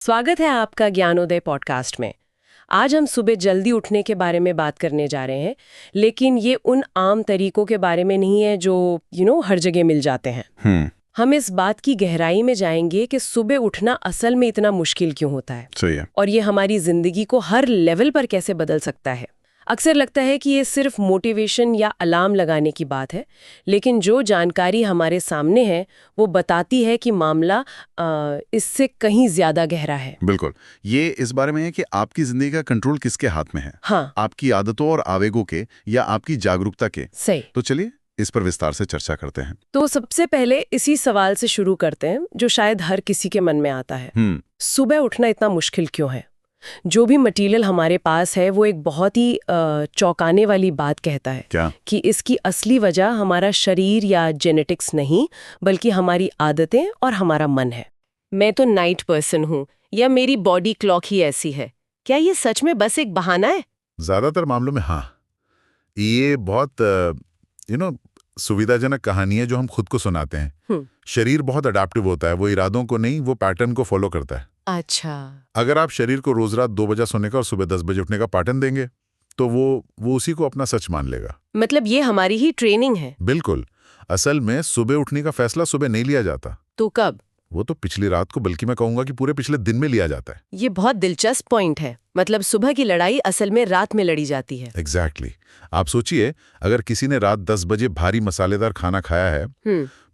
स्वागत है आपका ज्ञानोदय पॉडकास्ट में। आज हम सुबह जल्दी उठने के बारे में बात करने जा रहे हैं, लेकिन ये उन आम तरीकों के बारे में नहीं है जो हर जगह मिल जाते हैं। हम इस बात की गहराई में जाएंगे कि सुबह उठना असल में इतना मुश्किल क्यों होता है। सही है। और ये हमारी जिंदगी को हर लेवल पर कैसे बदल सकता है। अक्सर लगता है कि ये सिर्फ मोटिवेशन या अलार्म लगाने की बात है, लेकिन जो जानकारी हमारे सामने है वो बताती है कि मामला इससे कहीं ज्यादा गहरा है। बिल्कुल, ये इस बारे में है कि आपकी जिंदगी का कंट्रोल किसके हाथ में है। हाँ, आपकी आदतों और आवेगों के या आपकी जागरूकता के। सही। तो चलिए इस पर विस्तार से चर्चा करते हैं। तो सबसे पहले इसी सवाल से शुरू करते हैं जो शायद हर किसी के मन में आता है। सुबह उठना इतना मुश्किल क्यों है? जो भी मटेरियल हमारे पास है वो एक बहुत ही चौंकाने वाली बात कहता है। क्या? कि इसकी असली वजह हमारा शरीर या जेनेटिक्स नहीं, बल्कि हमारी आदतें और हमारा मन है। मैं तो नाइट पर्सन हूँ या मेरी बॉडी क्लॉक ही ऐसी है। क्या ये सच में बस एक बहाना है? ज्यादातर मामलों में हाँ, ये बहुत सुविधाजनक कहानी है जो हम खुद को सुनाते हैं। शरीर बहुत अडेप्टिव होता है, वो इरादों को नहीं, वो पैटर्न को फॉलो करता है। अच्छा। अगर आप शरीर को रोज रात 2 बजे सोने का और सुबह 10 बजे उठने का पैटर्न देंगे तो वो उसी को अपना सच मान लेगा। मतलब ये हमारी ही ट्रेनिंग है। बिल्कुल। असल में सुबह उठने का फैसला सुबह नहीं लिया जाता। तो कब? वो तो पिछली रात को, बल्कि मैं कहूंगा कि पूरे पिछले दिन में लिया जाता है। ये बहुत दिलचस्प पॉइंट है। मतलब सुबह की लड़ाई असल में रात में लड़ी जाती है। एग्जैक्टली। आप सोचिए, अगर किसी ने रात 10 बजे भारी मसालेदार खाना खाया है,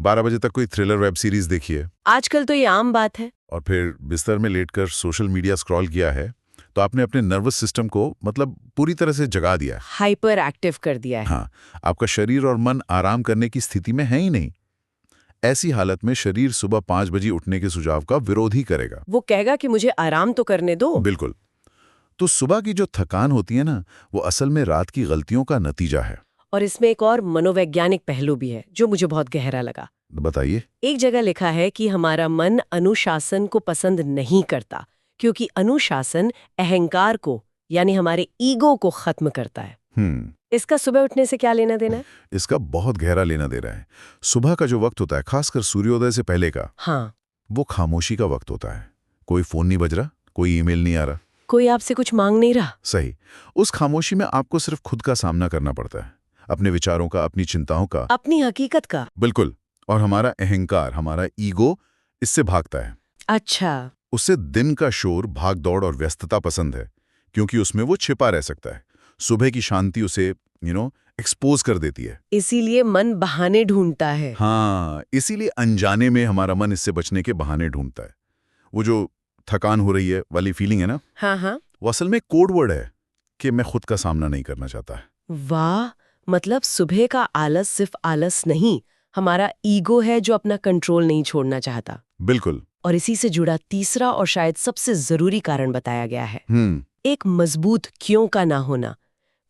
12 बजे तक कोई थ्रिलर वेब सीरीज देखी है, आजकल तो ये आम बात है, और फिर बिस्तर में लेटकर सोशल मीडिया स्क्रॉल किया है, तो आपने अपने नर्वस सिस्टम को पूरी तरह से जगा दिया है। हाइपर एक्टिव कर दिया है। हाँ, आपका शरीर और मन आराम करने की स्थिति में है ही नहीं। ऐसी हालत में शरीर सुबह 5 बजे उठने के सुझाव का विरोध ही करेगा। वो कहेगा कि मुझे आराम तो करने दो। बिल्कुल। तो सुबह की जो थकान होती है ना, वो असल में रात की गलतियों का नतीजा है। और इसमें एक और मनोवैज्ञानिक पहलू भी है जो मुझे बहुत गहरा लगा। बताइए। एक जगह लिखा है कि हमारा मन अनुशासन को पसंद नहीं करता, क्योंकि अनुशासन अहंकार को, यानी हमारे ईगो को खत्म करता है। इसका सुबह उठने से क्या लेना देना है? इसका बहुत गहरा लेना दे रहा है। सुबह का जो वक्त होता है, खासकर सूर्योदय से पहले का, हाँ, वो खामोशी का वक्त होता है। कोई फोन नहीं बज रहा, कोई ईमेल नहीं आ रहा, कोई आपसे कुछ मांग नहीं रहा। सही। उस खामोशी में आपको सिर्फ खुद का सामना करना पड़ता है, अपने विचारों का, अपनी चिंताओं का, अपनी हकीकत का। बिल्कुल। और हमारा अहंकार, हमारा ईगो इससे भागता है। अच्छा। उसे दिन का शोर, भाग दौड़ और व्यस्तता पसंद है, क्योंकि उसमें वो छिपा रह सकता है। सुबह की शांति उसे एक्सपोज कर देती है। इसीलिए मन बहाने ढूंढता है। हाँ, इसीलिए अनजाने में हमारा मन इससे बचने के बहाने ढूंढता है। वो जो थकान हो रही है वाली फीलिंग है ना, हाँ, वो असल में कोड वर्ड है कि मैं खुद का सामना नहीं करना चाहता है। वाह, मतलब सुबह का आलस सिर्फ आलस नहीं, हमारा ईगो है जो अपना कंट्रोल नहीं छोड़ना चाहता। बिल्कुल। और इसी से जुड़ा तीसरा और शायद सबसे जरूरी कारण बताया गया है, एक मजबूत क्यों का ना होना।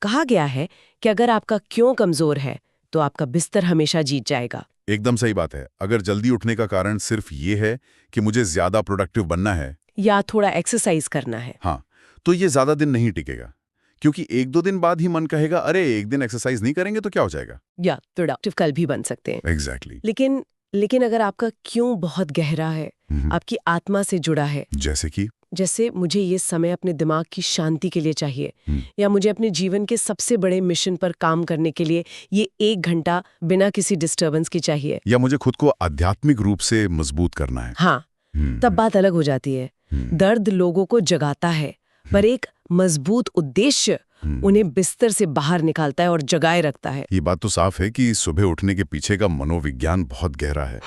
कहा गया है कि अगर आपका क्यों कमजोर है तो आपका बिस्तर हमेशा जीत जाएगा। एकदम सही बात है। अगर जल्दी उठने का कारण सिर्फ ये है कि मुझे ज्यादा प्रोडक्टिव बनना है या थोड़ा एक्सरसाइज करना है, हाँ, तो ये ज्यादा दिन नहीं टिकेगा, क्योंकि 1-2 दिन बाद ही मन कहेगा, अरे एक दिन एक्सरसाइज नहीं करेंगे तो क्या हो जाएगा। या प्रोडक्टिव कल भी बन सकते हैं। एग्जैक्टली। लेकिन अगर आपका क्यों बहुत गहरा है, आपकी आत्मा से जुड़ा है, जैसे मुझे ये समय अपने दिमाग की शांति के लिए चाहिए, या मुझे अपने जीवन के सबसे बड़े मिशन पर काम करने के लिए ये 1 घंटा बिना किसी डिस्टर्बेंस की चाहिए, या मुझे खुद को आध्यात्मिक रूप से मजबूत करना है, हाँ, तब बात अलग हो जाती है। दर्द लोगों को जगाता है, पर एक मजबूत उद्देश्य उन्हें बिस्तर से बाहर निकालता है और जगाए रखता है। ये बात तो साफ है कि सुबह उठने के पीछे का मनोविज्ञान बहुत गहरा है।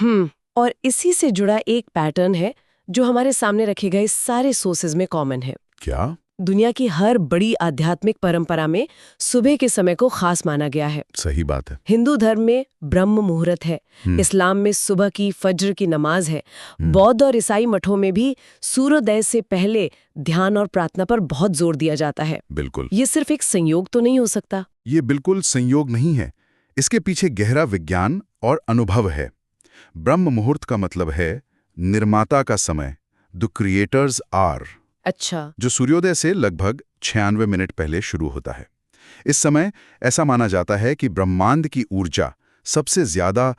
और इसी से जुड़ा एक पैटर्न है जो हमारे सामने रखे गए सारे सोर्सेज में कॉमन है। क्या? दुनिया की हर बड़ी आध्यात्मिक परंपरा में सुबह के समय को खास माना गया है। सही बात है। हिंदू धर्म में ब्रह्म मुहूर्त है, इस्लाम में सुबह की फज्र की नमाज है, बौद्ध और ईसाई मठों में भी सूर्योदय से पहले ध्यान और प्रार्थना पर बहुत जोर दिया जाता है। बिल्कुल। ये सिर्फ एक संयोग तो नहीं हो सकता। ये बिल्कुल संयोग नहीं है, इसके पीछे गहरा विज्ञान और अनुभव है। ब्रह्म मुहूर्त का मतलब है निर्माता का समय, द क्रिएटर्स आवर। अच्छा। जो सूर्योदय से लगभग 96 मिनट पहले शुरू होता है। इस समय ऐसा माना जाता है कि ब्रह्मांड की ऊर्जा सबसे ज्यादा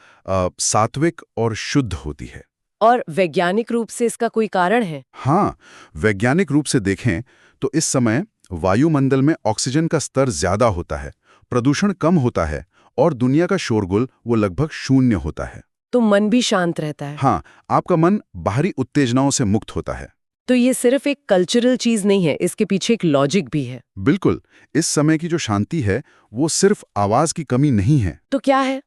सात्विक और शुद्ध होती है। और वैज्ञानिक रूप से इसका कोई कारण है? हाँ, वैज्ञानिक रूप से देखें तो इस समय वायुमंडल में ऑक्सीजन का स्तर ज्यादा होता है, प्रदूषण कम होता है और दुनिया का शोरगुल वो लगभग शून्य होता है। तो मन भी शांत रहता है। हाँ, आपका मन बाहरी उत्तेजनाओं से मुक्त होता है। तो ये सिर्फ एक कल्चरल चीज नहीं है, इसके पीछे एक लॉजिक भी है। बिल्कुल, इस समय की जो शांति है वो सिर्फ आवाज की कमी नहीं है। तो क्या है?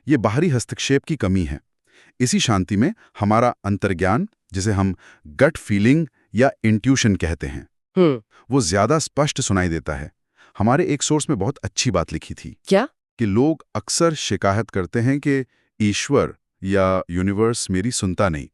ये बाहरी हस्तक्षेप की कमी है। इसी शांति में हमारा अंतर्ज्ञान, जिसे हम गट फीलिंग या इंट्यूशन कहते हैं, वो ज्यादा स्पष्ट सुनाई देता है। हमारे एक सोर्स में बहुत अच्छी बात लिखी थी। क्या? कि लोग अक्सर शिकायत करते हैं कि ईश्वर या यूनिवर्स मेरी सुनता नहीं।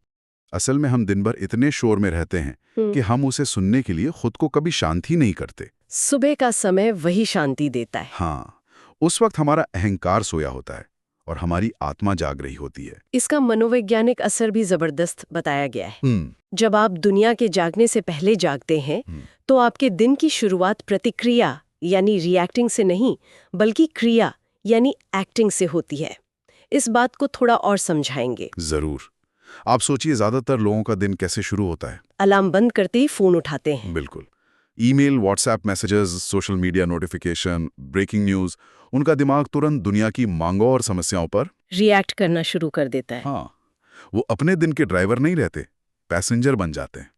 असल में हम दिन भर इतने शोर में रहते हैं कि हम उसे सुनने के लिए खुद को कभी शांत ही नहीं करते। सुबह का समय वही शांति देता है। हाँ, उस वक्त हमारा अहंकार सोया होता है और हमारी आत्मा जाग रही होती है। इसका मनोवैज्ञानिक असर भी जबरदस्त बताया गया है। जब आप दुनिया के जागने से पहले जागते हैं तो आपके दिन की शुरुआत प्रतिक्रिया यानी रिएक्टिंग से नहीं, बल्कि क्रिया यानी एक्टिंग से होती है। इस बात को थोड़ा और समझाएंगे। जरूर। आप सोचिए, ज्यादातर लोगों का दिन कैसे शुरू होता है? अलार्म बंद करते ही फोन उठाते हैं। बिल्कुल। Email, WhatsApp messages, social media notification, breaking news, उनका दिमाग तुरंत दुनिया की मांगों और समस्याओं पर रिएक्ट करना शुरू कर देता है। हाँ, वो अपने दिन के ड्राइवर नहीं रहते, पैसेंजर बन जाते हैं।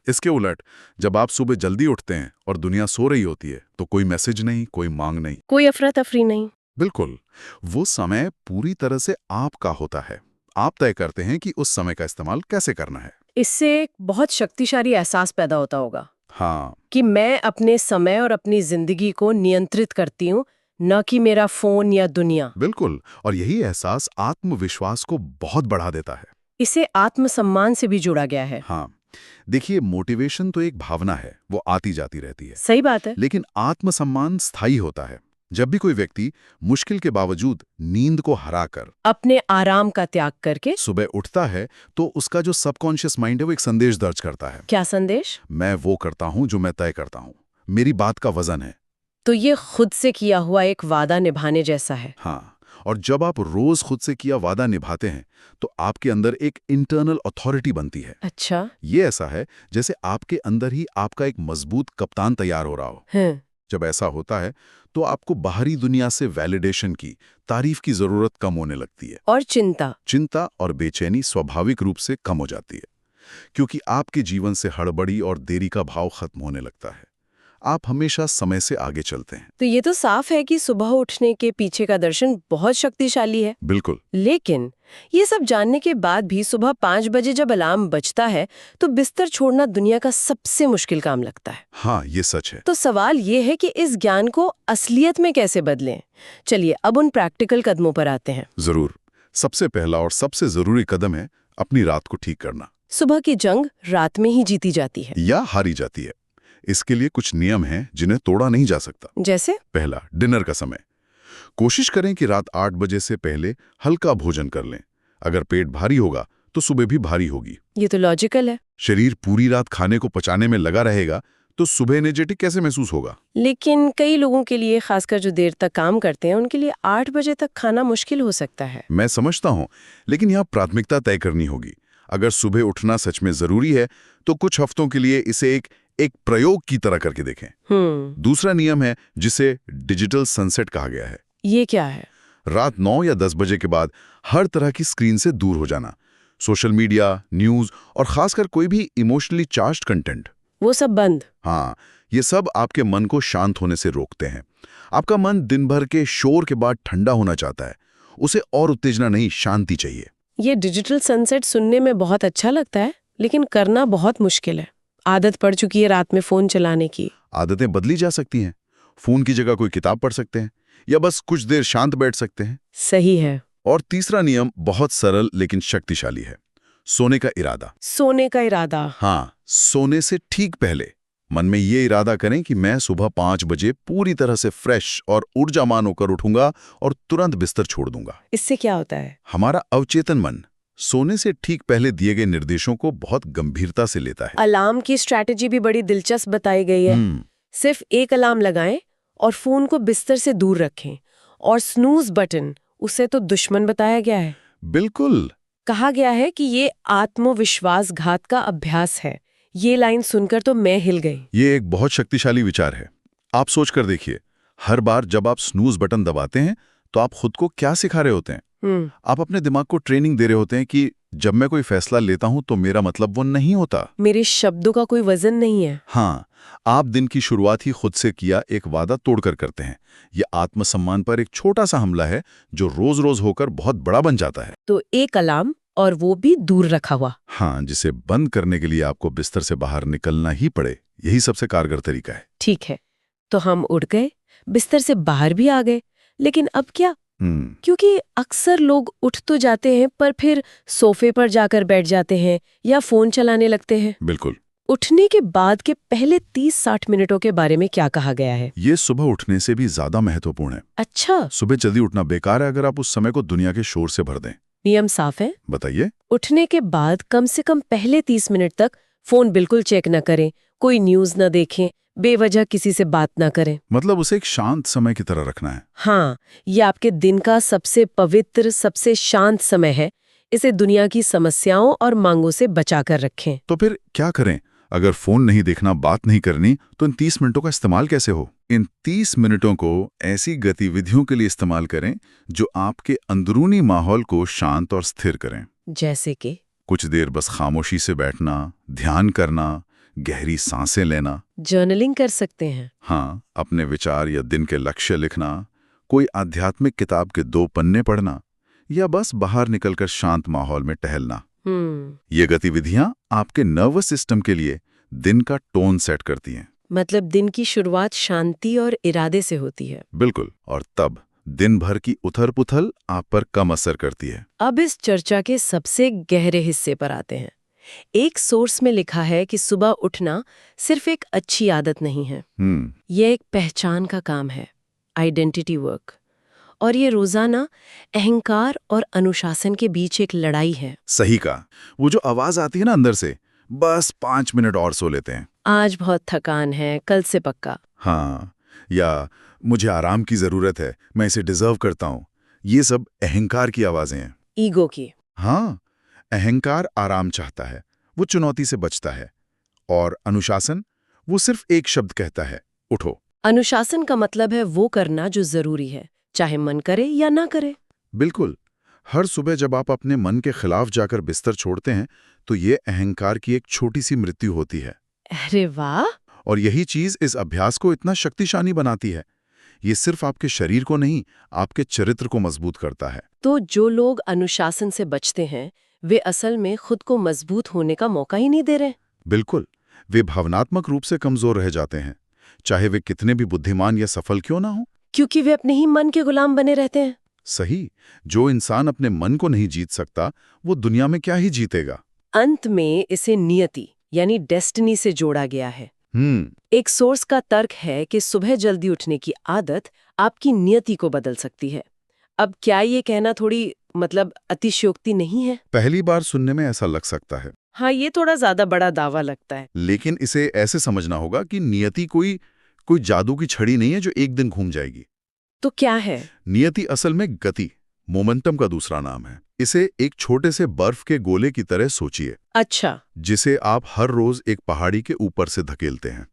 इसके उलट जब आप सुबह जल्दी उठते हैं और दुनिया सो रही होती है तो कोई मैसेज नहीं, कोई मांग नहीं, कोई अफरा तफरी नहीं। बिल्कुल। वो समय पूरी तरह से आपका होता है। आप तय करते हैं कि उस समय का इस्तेमाल कैसे करना है। इससे एक बहुत शक्तिशाली एहसास पैदा होता होगा। हाँ, कि मैं अपने समय और अपनी जिंदगी को नियंत्रित करती हूँ, न कि मेरा फोन या दुनिया। बिल्कुल। और यही एहसास आत्मविश्वास को बहुत बढ़ा देता है। इसे आत्मसम्मान से भी जोड़ा गया है। हाँ, देखिए, मोटिवेशन तो एक भावना है, वो आती जाती रहती है। सही बात है। लेकिन आत्मसम्मान स्थायी होता है। जब भी कोई व्यक्ति मुश्किल के बावजूद नींद को हराकर, अपने आराम का त्याग करके सुबह उठता है तो उसका जो सबकॉन्शियस माइंड है वो एक संदेश दर्ज करता है। क्या संदेश? मैं वो करता हूं जो मैं तय करता हूं, मेरी बात का वजन है। तो ये खुद से किया हुआ एक वादा निभाने जैसा है। हाँ, और जब आप रोज खुद से किया वादा निभाते हैं तो आपके अंदर एक इंटरनल अथॉरिटी बनती है। अच्छा। ये ऐसा है जैसे आपके अंदर ही आपका एक मजबूत कप्तान तैयार हो रहा हो। जब ऐसा होता है तो आपको बाहरी दुनिया से वैलिडेशन की, तारीफ की जरूरत कम होने लगती है। और चिंता और बेचैनी स्वाभाविक रूप से कम हो जाती है, क्योंकि आपके जीवन से हड़बड़ी और देरी का भाव खत्म होने लगता है। आप हमेशा समय से आगे चलते हैं। तो ये तो साफ है कि सुबह उठने के पीछे का दर्शन बहुत शक्तिशाली है। बिल्कुल। लेकिन ये सब जानने के बाद भी सुबह 5 बजे जब अलार्म बजता है तो बिस्तर छोड़ना दुनिया का सबसे मुश्किल काम लगता है। हाँ, ये सच है। तो सवाल ये है कि इस ज्ञान को असलियत में कैसे बदलें? चलिए अब उन प्रैक्टिकल कदमों पर आते हैं। जरूर। सबसे पहला और सबसे जरूरी कदम है अपनी रात को ठीक करना। सुबह की जंग रात में ही जीती जाती है या हारी जाती है। इसके लिए कुछ नियम हैं जिन्हें तोड़ा नहीं जा सकता। जैसे? पहला, डिनर का समय। कोशिश करें कि रात 8 बजे से पहले हल्का भोजन कर लें। अगर पेट भारी होगा तो सुबह भी भारी होगी। ये तो लॉजिकल है। शरीर पूरी रात खाने को पचाने में लगा रहेगा तो सुबह एनर्जेटिक कैसे महसूस होगा? लेकिन कई लोगों के लिए, खासकर जो देर तक काम करते हैं, उनके लिए 8 बजे तक खाना मुश्किल हो सकता है। मैं समझता हूं, लेकिन यहाँ प्राथमिकता तय करनी होगी। अगर सुबह उठना सच में जरूरी है तो कुछ हफ्तों के लिए इसे एक प्रयोग की तरह करके देखें। दूसरा नियम है जिसे डिजिटल सनसेट कहा गया है। ये क्या है? रात 9 या 10 बजे के बाद हर तरह की स्क्रीन से दूर हो जाना। सोशल मीडिया, न्यूज और खासकर कोई भी इमोशनली चार्ज्ड कंटेंट, वो सब बंद। हाँ, ये सब आपके मन को शांत होने से रोकते हैं। आपका मन दिन भर के शोर के बाद ठंडा होना चाहता है। उसे और उत्तेजना नहीं, शांति चाहिए। ये डिजिटल सनसेट सुनने में बहुत अच्छा लगता है, लेकिन करना बहुत मुश्किल है। आदत पड़ चुकी है रात में फोन चलाने की। आदतें बदली जा सकती हैं। फोन की जगह कोई किताब पढ़ सकते हैं या बस कुछ देर शांत बैठ सकते हैं। सही है। और तीसरा नियम बहुत सरल लेकिन शक्तिशाली है। सोने का इरादा। सोने का इरादा? हाँ, सोने से ठीक पहले मन में ये इरादा करें कि मैं सुबह 5 बजे पूरी तरह से फ्रेश और ऊर्जावान होकर उठूंगा और तुरंत बिस्तर छोड़ दूंगा। इससे क्या होता है? हमारा अवचेतन मन सोने से ठीक पहले दिए गए निर्देशों को बहुत गंभीरता से लेता है। अलार्म की स्ट्रैटेजी भी बड़ी दिलचस्प बताई गई है। सिर्फ एक अलार्म लगाएं और फोन को बिस्तर से दूर रखें। और स्नूज बटन, उसे तो दुश्मन बताया गया है। बिल्कुल। कहा गया है कि ये आत्मविश्वासघात का अभ्यास है। ये लाइन सुनकर तो मैं हिल गई। ये एक बहुत शक्तिशाली विचार है। आप सोच कर देखिए, हर बार जब आप स्नूज बटन दबाते हैं तो आप खुद को क्या सिखा रहे होते हैं? आप अपने दिमाग को ट्रेनिंग दे रहे होते हैं कि जब मैं कोई फैसला लेता हूं तो मेरा मतलब वो नहीं होता, मेरे शब्दों का कोई वजन नहीं है। हाँ, आप दिन की शुरुआत ही खुद से किया एक वादा तोड़कर करते हैं। ये आत्मसम्मान पर एक छोटा सा हमला है जो रोज रोज होकर बहुत बड़ा बन जाता है। तो एक अलार्म, और वो भी दूर रखा हुआ। हाँ, जिसे बंद करने के लिए आपको बिस्तर से बाहर निकलना ही पड़े, यही सबसे कारगर तरीका है। ठीक है, तो हम उठ गए, बिस्तर से बाहर भी आ गए, लेकिन अब क्या? क्योंकि अक्सर लोग उठ तो जाते हैं पर फिर सोफे पर जाकर बैठ जाते हैं या फोन चलाने लगते हैं। बिल्कुल। उठने के बाद के पहले 30-60 मिनटों के बारे में क्या कहा गया है? ये सुबह उठने से भी ज्यादा महत्वपूर्ण है। अच्छा। सुबह जल्दी उठना बेकार है अगर आप उस समय को दुनिया के शोर से भर दें। नियम साफ है? बताइए। उठने के बाद कम से कम पहले 30 मिनट तक फोन बिल्कुल चेक न करें, कोई न्यूज न देखें, बेवजह किसी से बात ना करें। मतलब उसे एक शांत समय की तरह रखना है। हाँ, ये आपके दिन का सबसे पवित्र, सबसे शांत समय है। इसे दुनिया की समस्याओं और मांगों से बचा कर रखें। तो फिर क्या करें? अगर फोन नहीं देखना, बात नहीं करनी, तो इन 30 मिनटों का इस्तेमाल कैसे हो? इन 30 मिनटों को ऐसी गतिविधियों के लिए इस्तेमाल करें जो आपके अंदरूनी माहौल को शांत और स्थिर करें। जैसे कि कुछ देर बस खामोशी से बैठना, ध्यान करना, गहरी सांसें लेना। जर्नलिंग कर सकते हैं। हाँ, अपने विचार या दिन के लक्ष्य लिखना, कोई आध्यात्मिक किताब के 2 पन्ने पढ़ना, या बस बाहर निकलकर शांत माहौल में टहलना। ये गतिविधियां आपके नर्वस सिस्टम के लिए दिन का टोन सेट करती हैं। मतलब दिन की शुरुआत शांति और इरादे से होती है। बिल्कुल, और तब दिन भर की उथल-पुथल आप पर कम असर करती है। अब इस चर्चा के सबसे गहरे हिस्से पर आते हैं। एक सोर्स में लिखा है कि सुबह उठना सिर्फ एक अच्छी आदत नहीं है, ये एक पहचान का काम है, आइडेंटिटी वर्क। और ये रोजाना अहंकार और अनुशासन के बीच एक लड़ाई है। सही कहा। वो जो आवाज आती है ना अंदर से, बस 5 मिनट और सो लेते हैं, आज बहुत थकान है, कल से पक्का। हाँ, या मुझे आराम की जरूरत है, मैं इसे डिजर्व करता हूँ। ये सब अहंकार की आवाजें हैं। ईगो की। हाँ, अहंकार आराम चाहता है, वो चुनौती से बचता है। और अनुशासन, वो सिर्फ एक शब्द कहता है, उठो। अनुशासन का मतलब है वो करना जो जरूरी है, चाहे मन करे या ना करे। बिल्कुल। हर सुबह जब आप अपने मन के खिलाफ जाकर बिस्तर छोड़ते हैं तो ये अहंकार की एक छोटी सी मृत्यु होती है। अरे वाह! और यही चीज इस अभ्यास को इतना शक्तिशाली बनाती है। ये सिर्फ आपके शरीर को नहीं, आपके चरित्र को मजबूत करता है। तो जो लोग अनुशासन से बचते हैं वे असल में खुद को मजबूत होने का मौका ही नहीं दे रहे। बिल्कुल, वे भावनात्मक रूप से कमजोर रह जाते हैं, चाहे वे कितने भी बुद्धिमान या सफल क्यों ना हो। क्योंकि वे अपने ही मन के गुलाम बने रहते हैं। सही। जो इंसान अपने मन को नहीं जीत सकता वो दुनिया में क्या ही जीतेगा। अंत में इसे नियति यानी डेस्टिनी से जोड़ा गया है। एक सोर्स का तर्क है कि सुबह जल्दी उठने की आदत आपकी नियति को बदल सकती है। अब क्या ये कहना थोड़ी अतिशयोक्ति नहीं है? पहली बार सुनने में ऐसा लग सकता है। हाँ, ये थोड़ा ज्यादा बड़ा दावा लगता है। लेकिन इसे ऐसे समझना होगा कि नियति कोई जादू की छड़ी नहीं है जो एक दिन घूम जाएगी। तो क्या है? नियति असल में गति, मोमेंटम का दूसरा नाम है। इसे एक छोटे से बर्फ के गोले की तरह सोचिए। अच्छा। जिसे आप हर रोज एक पहाड़ी के ऊपर से धकेलते हैं।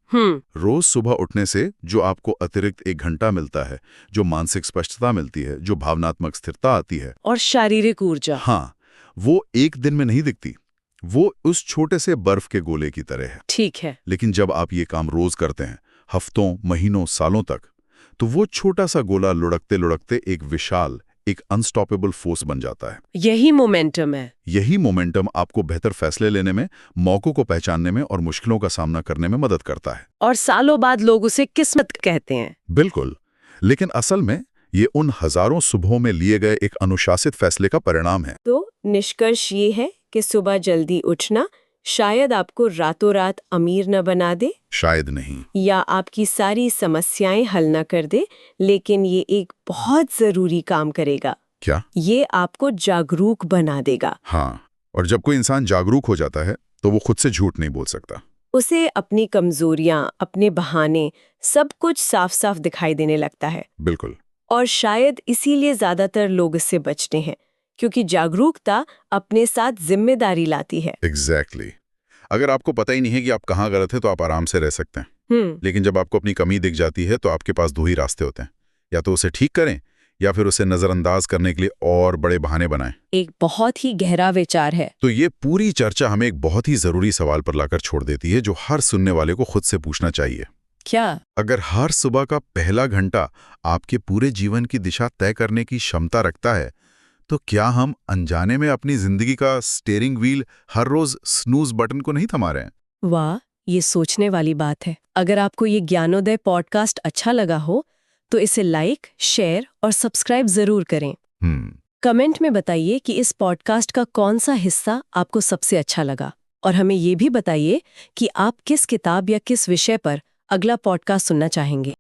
रोज सुबह उठने से जो आपको अतिरिक्त 1 घंटा मिलता है, जो मानसिक स्पष्टता मिलती है, जो भावनात्मक स्थिरता आती है और शारीरिक ऊर्जा, हाँ, वो एक दिन में नहीं दिखती। वो उस छोटे से बर्फ के गोले की तरह है। ठीक है। लेकिन जब आप ये काम रोज करते हैं, हफ्तों, महीनों, सालों तक, तो वो छोटा सा गोला लुढ़कते लुढ़कते एक विशाल, एक अनस्टॉपेबल फोर्स बन जाता है। यही मोमेंटम है। यही मोमेंटम आपको बेहतर फैसले लेने में, मौकों को पहचानने में और मुश्किलों का सामना करने में मदद करता है। और सालों बाद लोग उसे किस्मत कहते हैं। बिल्कुल। लेकिन असल में ये उन हजारों सुबहों में लिए गए एक अनुशासित फैसले का परिणाम है। तो निष्कर्ष ये है कि सुबह जल्दी उठना शायद आपको रातों रात अमीर न बना दे, शायद नहीं, या आपकी सारी समस्याएं हल न कर दे, लेकिन ये एक बहुत जरूरी काम करेगा। क्या? ये आपको जागरूक बना देगा। हाँ, और जब कोई इंसान जागरूक हो जाता है तो वो खुद से झूठ नहीं बोल सकता। उसे अपनी कमजोरियां, अपने बहाने, सब कुछ साफ साफ दिखाई देने लगता है। बिल्कुल। और शायद इसीलिए ज्यादातर लोग इससे बचते हैं, क्योंकि जागरूकता अपने साथ जिम्मेदारी लाती है। एग्जैक्टली। अगर आपको पता ही नहीं है कि आप कहाँ गलत है तो आप आराम से रह सकते हैं। लेकिन जब आपको अपनी कमी दिख जाती है तो आपके पास दो ही रास्ते होते हैं, या तो उसे ठीक करें या फिर उसे नजरअंदाज करने के लिए और बड़े बहाने बनाएं। एक बहुत ही गहरा विचार है। तो ये पूरी चर्चा हमें एक बहुत ही जरूरी सवाल पर लाकर छोड़ देती है, जो हर सुनने वाले को खुद से पूछना चाहिए। क्या? अगर हर सुबह का पहला घंटा आपके पूरे जीवन की दिशा तय करने की क्षमता रखता है, तो क्या हम अनजाने में अपनी जिंदगी का स्टीयरिंग व्हील हर रोज स्नूज बटन को नहीं थमा रहे हैं? वाह, ये सोचने वाली बात है। अगर आपको ये ज्ञानोदय पॉडकास्ट अच्छा लगा हो तो इसे लाइक, शेयर और सब्सक्राइब जरूर करें। कमेंट में बताइए कि इस पॉडकास्ट का कौन सा हिस्सा आपको सबसे अच्छा लगा, और हमें ये भी बताइए कि आप किस किताब या किस विषय पर अगला पॉडकास्ट सुनना चाहेंगे।